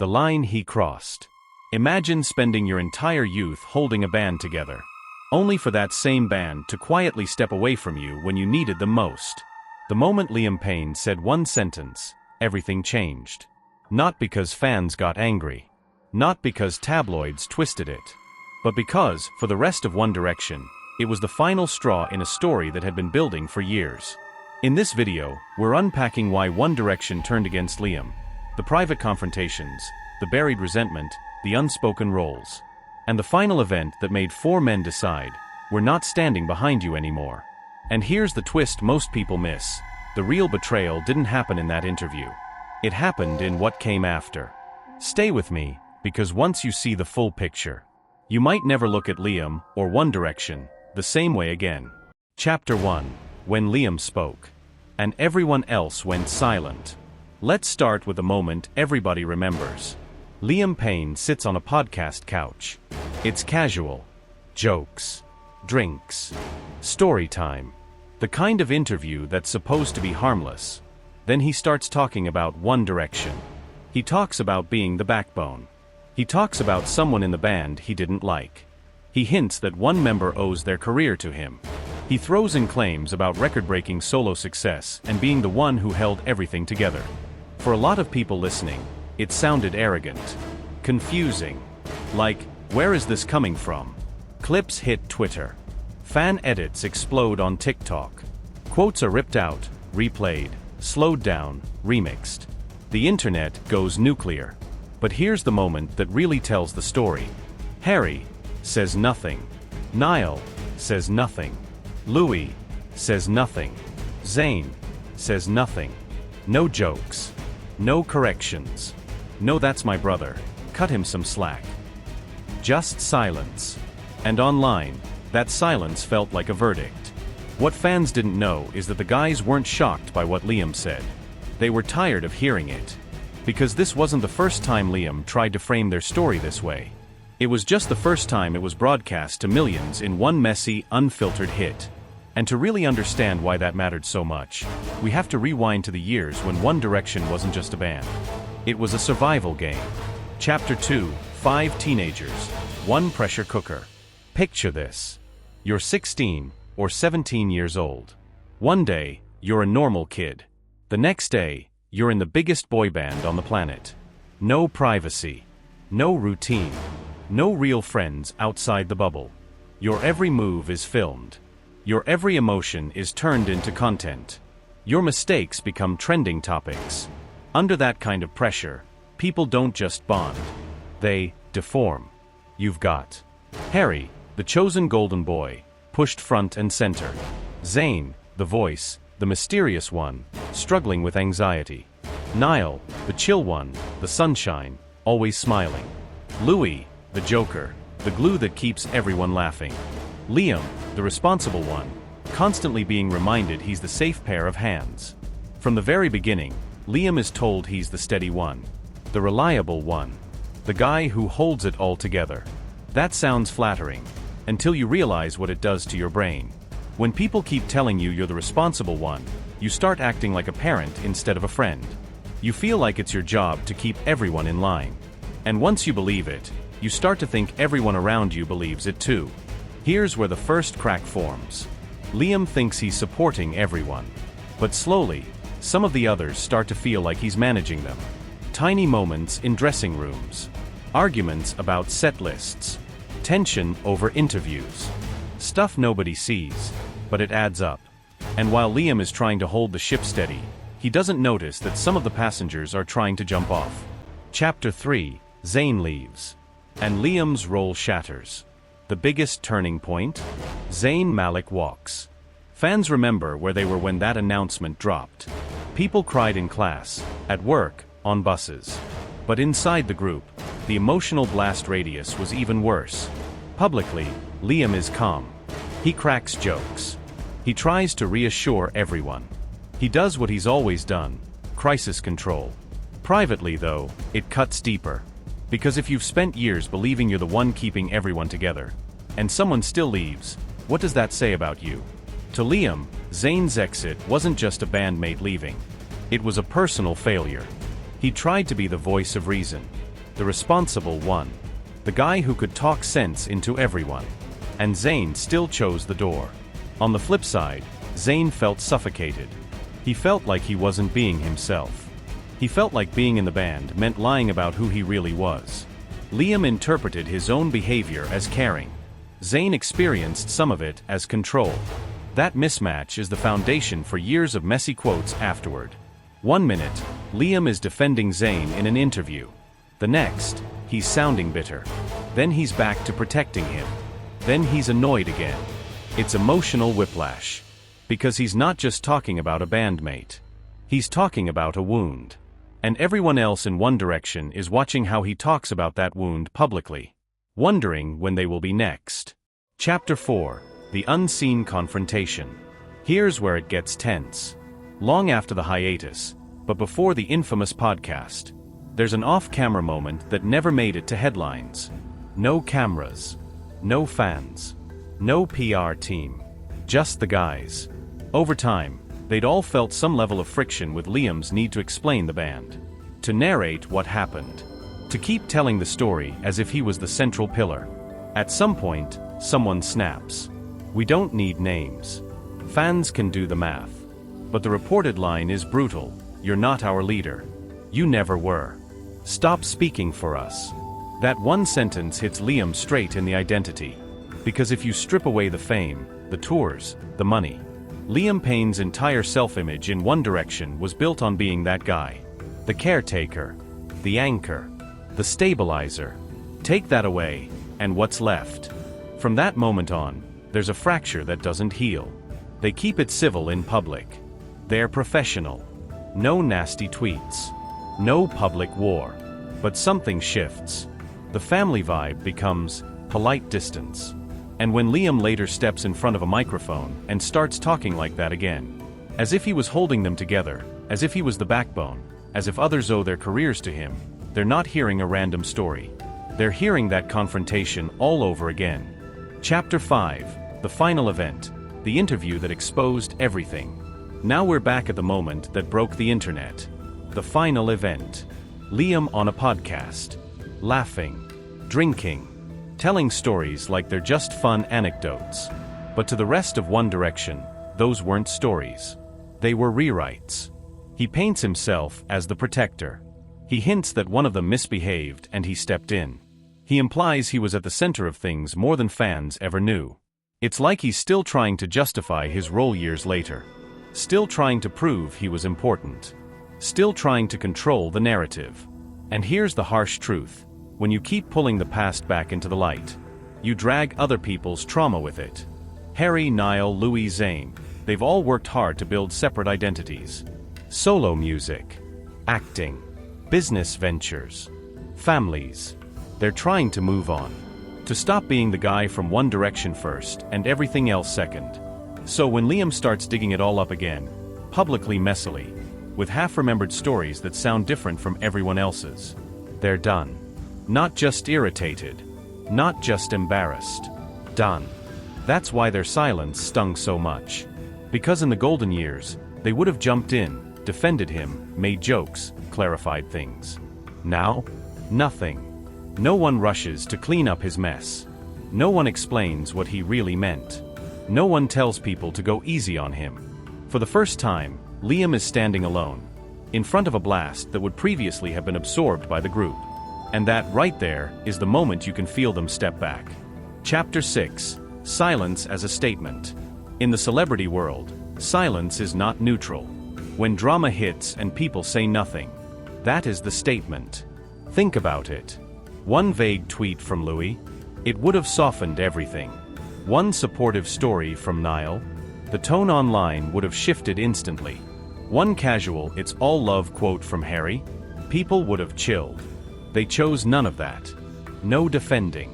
The line he crossed. Imagine spending your entire youth holding a band together, only for that same band to quietly step away from you when you needed them most. The moment Liam Payne said one sentence, everything changed. Not because fans got angry. Not because tabloids twisted it. But because, for the rest of One Direction, it was the final straw in a story that had been building for years. In this video, we're unpacking why One Direction turned against Liam, the private confrontations, the buried resentment, the unspoken roles, and the final event that made four men decide, we're not standing behind you anymore. And here's the twist most people miss. The real betrayal didn't happen in that interview. It happened in what came after. Stay with me, because once you see the full picture, you might never look at Liam, or One Direction, the same way again. Chapter 1. When Liam spoke. And everyone else went silent. Let's start with a moment everybody remembers. Liam Payne sits on a podcast couch. It's casual. Jokes. Drinks. Story time. The kind of interview that's supposed to be harmless. Then he starts talking about One Direction. He talks about being the backbone. He talks about someone in the band he didn't like. He hints that one member owes their career to him. He throws in claims about record-breaking solo success and being the one who held everything together. For a lot of people listening, it sounded arrogant. Confusing. Like, where is this coming from? Clips hit Twitter. Fan edits explode on TikTok. Quotes are ripped out, replayed, slowed down, remixed. The internet goes nuclear. But here's the moment that really tells the story. Harry says nothing. Niall says nothing. Louis says nothing. Zayn says nothing. No jokes. No corrections. No, that's my brother. Cut him some slack. Just silence. And online, that silence felt like a verdict. What fans didn't know is that the guys weren't shocked by what Liam said. They were tired of hearing it. Because this wasn't the first time Liam tried to frame their story this way. It was just the first time it was broadcast to millions in one messy, unfiltered hit. And to really understand why that mattered so much, we have to rewind to the years when One Direction wasn't just a band. It was a survival game. Chapter 2, 5 teenagers, one pressure cooker. Picture this. You're 16 or 17 years old. One day, you're a normal kid. The next day, you're in the biggest boy band on the planet. No privacy. No routine. No real friends outside the bubble. Your every move is filmed. Your every emotion is turned into content. Your mistakes become trending topics. Under that kind of pressure, people don't just bond. They deform. You've got Harry, the chosen golden boy, pushed front and center. Zayn, the voice, the mysterious one, struggling with anxiety. Niall, the chill one, the sunshine, always smiling. Louis, the joker, the glue that keeps everyone laughing. Liam, the responsible one, constantly being reminded he's the safe pair of hands. From the very beginning, Liam is told he's the steady one, the reliable one, the guy who holds it all together. That sounds flattering, until you realize what it does to your brain. When people keep telling you you're the responsible one, you start acting like a parent instead of a friend. You feel like it's your job to keep everyone in line. And once you believe it, you start to think everyone around you believes it too. Here's where the first crack forms. Liam thinks he's supporting everyone. But slowly, some of the others start to feel like he's managing them. Tiny moments in dressing rooms. Arguments about set lists. Tension over interviews. Stuff nobody sees, but it adds up. And while Liam is trying to hold the ship steady, he doesn't notice that some of the passengers are trying to jump off. Chapter 3, Zayn leaves. And Liam's role shatters. The biggest turning point? Zayn Malik walks. Fans remember where they were when that announcement dropped. People cried in class, at work, on buses. But inside the group, the emotional blast radius was even worse. Publicly, Liam is calm. He cracks jokes. He tries to reassure everyone. He does what he's always done, crisis control. Privately, though, it cuts deeper. Because if you've spent years believing you're the one keeping everyone together, and someone still leaves, what does that say about you? To Liam, Zayn's exit wasn't just a bandmate leaving. It was a personal failure. He tried to be the voice of reason. the responsible one. The guy who could talk sense into everyone. And Zayn still chose the door. On the flip side, Zayn felt suffocated. He felt like he wasn't being himself. He felt like being in the band meant lying about who he really was. Liam interpreted his own behavior as caring. Zayn experienced some of it as control. That mismatch is the foundation for years of messy quotes afterward. One minute, Liam is defending Zayn in an interview. The next, he's sounding bitter. Then he's back to protecting him. Then he's annoyed again. It's emotional whiplash. Because he's not just talking about a bandmate. He's talking about a wound. And everyone else in One Direction is watching how he talks about that wound publicly. Wondering when they will be next. Chapter 4. The Unseen Confrontation. Here's where it gets tense. Long after the hiatus, but before the infamous podcast, there's an off-camera moment that never made it to headlines. No cameras. No fans. No PR team. Just the guys. Over time, they'd all felt some level of friction with Liam's need to explain the band. To narrate what happened. To keep telling the story as if he was the central pillar. At some point, someone snaps. We don't need names. Fans can do the math. But the reported line is brutal. You're not our leader. You never were. Stop speaking for us. That one sentence hits Liam straight in the identity. Because if you strip away the fame, the tours, the money, Liam Payne's entire self-image in One Direction was built on being that guy. The caretaker. The anchor. The stabilizer. Take that away, and what's left? From that moment on, there's a fracture that doesn't heal. They keep it civil in public. They're professional. No nasty tweets. No public war. But something shifts. The family vibe becomes polite distance. And when Liam later steps in front of a microphone and starts talking like that again, as if he was holding them together, as if he was the backbone, as if others owe their careers to him, they're not hearing a random story. They're hearing that confrontation all over again. Chapter 5, the final event, the interview that exposed everything. Now we're back at the moment that broke the internet. The final event. Liam on a podcast. Laughing. Drinking. Telling stories like they're just fun anecdotes. But to the rest of One Direction, those weren't stories. They were rewrites. He paints himself as the protector. He hints that one of them misbehaved and he stepped in. He implies he was at the center of things more than fans ever knew. It's like he's still trying to justify his role years later. Still trying to prove he was important. Still trying to control the narrative. And here's the harsh truth. When you keep pulling the past back into the light, you drag other people's trauma with it. Harry, Niall, Louis, Zayn, they've all worked hard to build separate identities. Solo music. Acting. Business ventures. Families. They're trying to move on. To stop being the guy from One Direction first and everything else second. So when Liam starts digging it all up again, publicly messily, with half-remembered stories that sound different from everyone else's, they're done. Not just irritated. Not just embarrassed. Done. That's why their silence stung so much. Because in the golden years, they would have jumped in, defended him, made jokes, clarified things. Now? Nothing. No one rushes to clean up his mess. No one explains what he really meant. No one tells people to go easy on him. For the first time, Liam is standing alone, in front of a blast that would previously have been absorbed by the group. And that right there is the moment you can feel them step back. Chapter 6, Silence as a Statement. In the celebrity world, silence is not neutral. When drama hits and people say nothing, that is the statement. Think about it. One vague tweet from Louis, it would have softened everything. One supportive story from Niall, the tone online would have shifted instantly. One casual "it's all love" quote from Harry, people would have chilled. They chose none of that. No defending.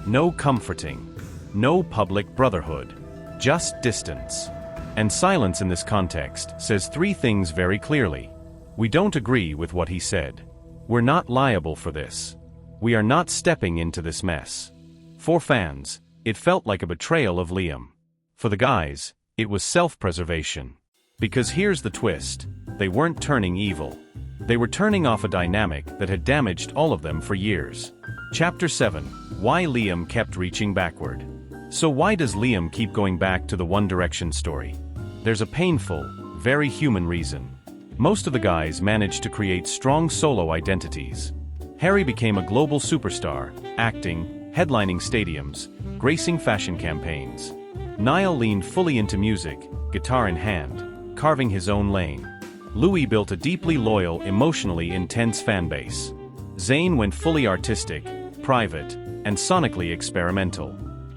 No comforting. No public brotherhood. Just distance. And silence in this context says three things very clearly. We don't agree with what he said. We're not liable for this. We are not stepping into this mess. For fans, it felt like a betrayal of Liam. For the guys, it was self-preservation. Because here's the twist, they weren't turning evil. They were turning off a dynamic that had damaged all of them for years. Chapter 7. Why Liam kept reaching backward. So why does Liam keep going back to the One Direction story? There's a painful, very human reason. Most of the guys managed to create strong solo identities. Harry became a global superstar, acting, headlining stadiums, gracing fashion campaigns. Niall leaned fully into music, guitar in hand, carving his own lane. Louis built a deeply loyal, emotionally intense fanbase. Zayn went fully artistic, private, and sonically experimental.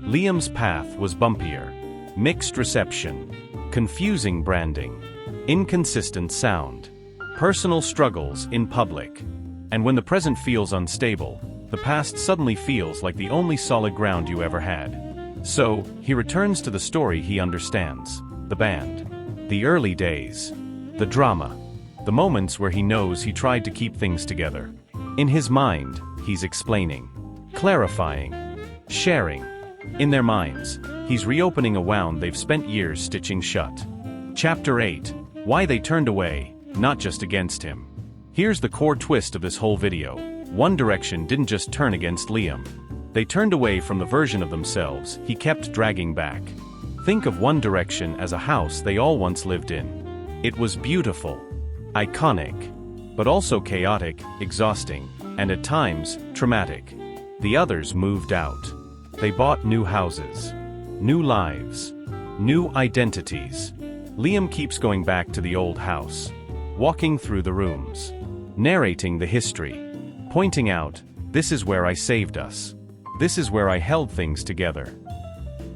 Liam's path was bumpier. Mixed reception, confusing branding, inconsistent sound, personal struggles in public. And when the present feels unstable, the past suddenly feels like the only solid ground you ever had. So, he returns to the story he understands, the band. The early days. The drama. The moments where he knows he tried to keep things together. In his mind, he's explaining, clarifying, sharing. In their minds, he's reopening a wound they've spent years stitching shut. Chapter 8. Why they turned away, not just against him. Here's the core twist of this whole video. One Direction didn't just turn against Liam. They turned away from the version of themselves he kept dragging back. Think of One Direction as a house they all once lived in. It was beautiful, iconic, but also chaotic, exhausting, and at times, traumatic. The others moved out. They bought new houses, new lives, new identities. Liam keeps going back to the old house, walking through the rooms, narrating the history, pointing out, this is where I saved us. This is where I held things together.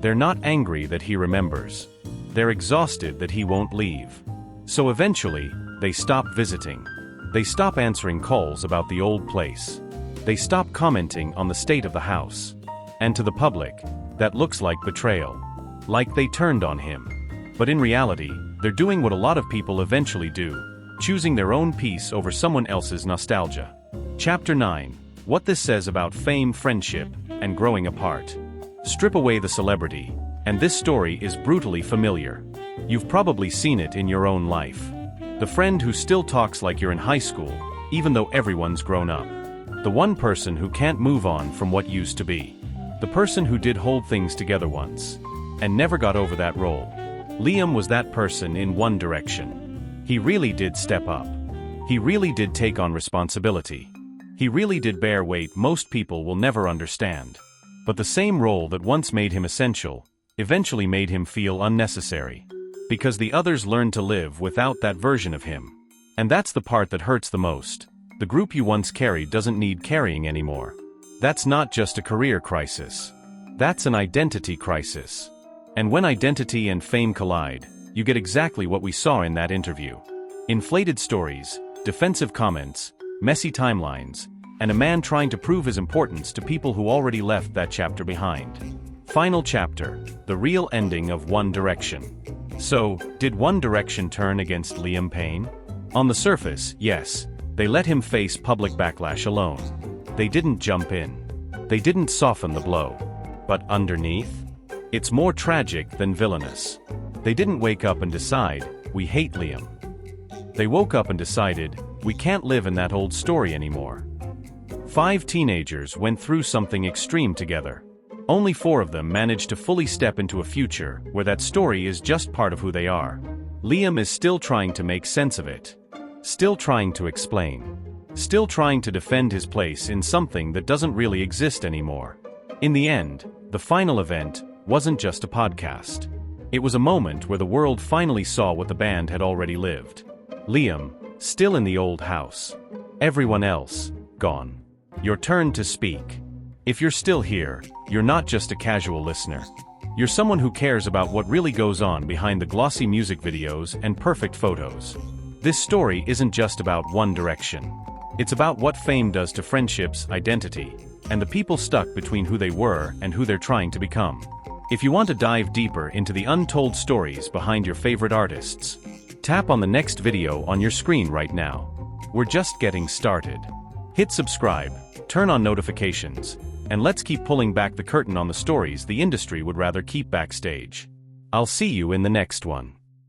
They're not angry that he remembers. They're exhausted that he won't leave. So eventually, they stop visiting. They stop answering calls about the old place. They stop commenting on the state of the house. And to the public, that looks like betrayal. Like they turned on him. But in reality, they're doing what a lot of people eventually do, choosing their own peace over someone else's nostalgia. Chapter 9. What this says about fame, friendship, and growing apart. Strip away the celebrity, and this story is brutally familiar. You've probably seen it in your own life. The friend who still talks like you're in high school, even though everyone's grown up. The one person who can't move on from what used to be. The person who did hold things together once, and never got over that role. Liam was that person in One Direction. He really did step up. He really did take on responsibility. He really did bear weight most people will never understand. But the same role that once made him essential, eventually made him feel unnecessary. Because the others learned to live without that version of him. And that's the part that hurts the most. The group you once carried doesn't need carrying anymore. That's not just a career crisis. That's an identity crisis. And when identity and fame collide, you get exactly what we saw in that interview. Inflated stories, defensive comments, messy timelines, and a man trying to prove his importance to people who already left that chapter behind. Final chapter, the real ending of One Direction. So, did One Direction turn against Liam Payne? On the surface, yes. They let him face public backlash alone. They didn't jump in. They didn't soften the blow. But underneath? It's more tragic than villainous. They didn't wake up and decide, we hate Liam. They woke up and decided, we can't live in that old story anymore. 5 teenagers went through something extreme together. Only 4 of them managed to fully step into a future where that story is just part of who they are. Liam is still trying to make sense of it. Still trying to explain. Still trying to defend his place in something that doesn't really exist anymore. In the end, the final event wasn't just a podcast. It was a moment where the world finally saw what the band had already lived. Liam, still in the old house. Everyone else, gone. Your turn to speak. If you're still here, you're not just a casual listener. You're someone who cares about what really goes on behind the glossy music videos and perfect photos. This story isn't just about One Direction. It's about what fame does to friendships, identity, and the people stuck between who they were and who they're trying to become. If you want to dive deeper into the untold stories behind your favorite artists, tap on the next video on your screen right now. We're just getting started. Hit subscribe, turn on notifications, and let's keep pulling back the curtain on the stories the industry would rather keep backstage. I'll see you in the next one.